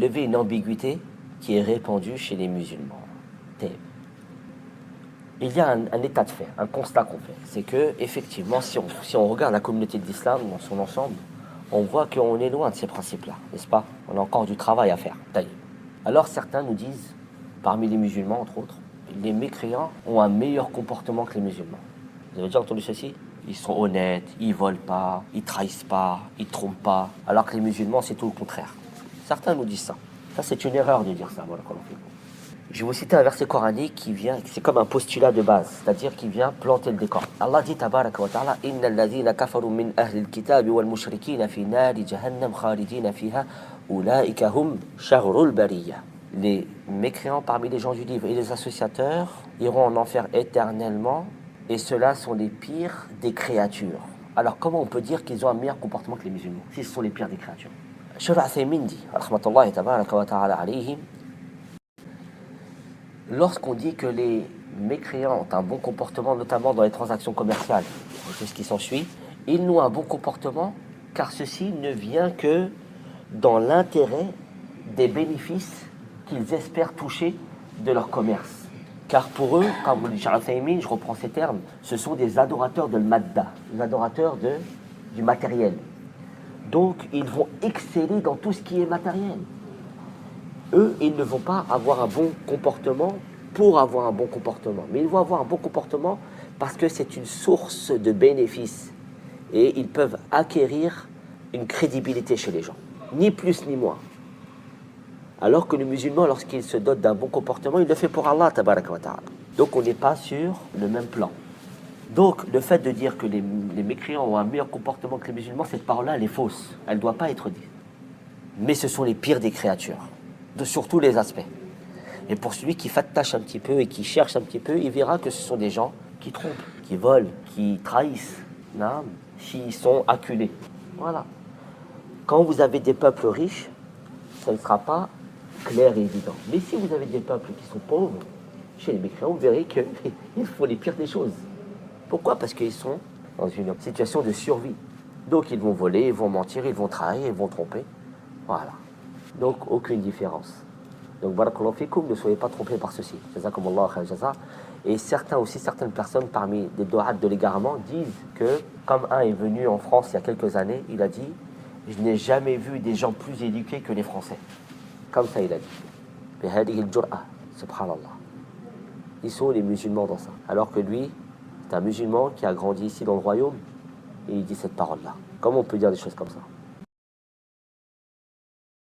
lever une ambiguïté qui est répandue chez les musulmans. Il y a un état de fait, un constat qu'on fait. C'est que, effectivement, si on regarde la communauté de l'islam dans son ensemble, on voit qu'on est loin de ces principes-là, n'est-ce pas? On a encore du travail à faire. Alors certains nous disent, parmi les musulmans entre autres, les mécréants ont un meilleur comportement que les musulmans. Vous avez déjà entendu ceci? Ils sont honnêtes, ils volent pas, ils trahissent pas, ils trompent pas, alors que les musulmans, c'est tout le contraire. Certains nous disent ça. Ça, c'est une erreur de dire ça. Voilà, je vais vous citer un verset coranique qui vient, c'est comme un postulat de base, c'est-à-dire qui vient planter le décor. Allah dit tabaraka wa ta'ala Inna alladhina kafaru min ahli al-kitab wal mushrikina fi nari jahannam khalidina fiha ulaika hum sharrul bariyah. Les mécréants parmi les gens du livre et les associateurs iront en enfer éternellement, et ceux-là sont les pires des créatures. Alors comment on peut dire qu'ils ont un meilleur comportement que les musulmans si ce sont les pires des créatures? Cheikh Al-Uthaymin dit, rahmatullahi tabaraka wa ta'ala alayhi, lorsqu'on dit que les mécréants ont un bon comportement, notamment dans les transactions commerciales, c'est ce qui s'ensuit, ils n'ont un bon comportement car ceci ne vient que dans l'intérêt des bénéfices qu'ils espèrent toucher de leur commerce. Car pour eux, quand vous le dites, je reprends ces termes, ce sont des adorateurs de l'madda, des adorateurs du matériel. Donc, ils vont exceller dans tout ce qui est matériel. Eux, ils ne vont pas avoir un bon comportement pour avoir un bon comportement. Mais ils vont avoir un bon comportement parce que c'est une source de bénéfices. Et ils peuvent acquérir une crédibilité chez les gens. Ni plus ni moins. Alors que le musulman, lorsqu'il se dote d'un bon comportement, il le fait pour Allah, tabaraka wa ta'ala. Donc on n'est pas sur le même plan. Donc le fait de dire que les mécréants ont un meilleur comportement que les musulmans, cette parole-là, elle est fausse. Elle ne doit pas être dite. Mais ce sont les pires des créatures, sur tous les aspects. Et pour celui qui fattache un petit peu et qui cherche un petit peu, il verra que ce sont des gens qui trompent, qui volent, qui trahissent, qui sont acculés. Voilà. Quand vous avez des peuples riches, ça ne sera pas clair et évident. Mais si vous avez des peuples qui sont pauvres, chez les mécréants, vous verrez qu'il faut les pires des choses. Pourquoi? Parce qu'ils sont dans une situation de survie. Donc ils vont voler, ils vont mentir, ils vont trahir, ils vont tromper. Voilà. Donc aucune différence. Donc barakallahu fikoum, ne soyez pas trompés par ceci. Jazakumullahu khair jaza. Et certaines personnes parmi des du'at de l'égarement disent que, comme un est venu en France il y a quelques années, il a dit « Je n'ai jamais vu des gens plus éduqués que les Français. » Comme ça il a dit. Subhanallah. Ils sont les musulmans dans ça. Alors que lui, c'est un musulman qui a grandi ici dans le royaume et il dit cette parole-là. Comment on peut dire des choses comme ça?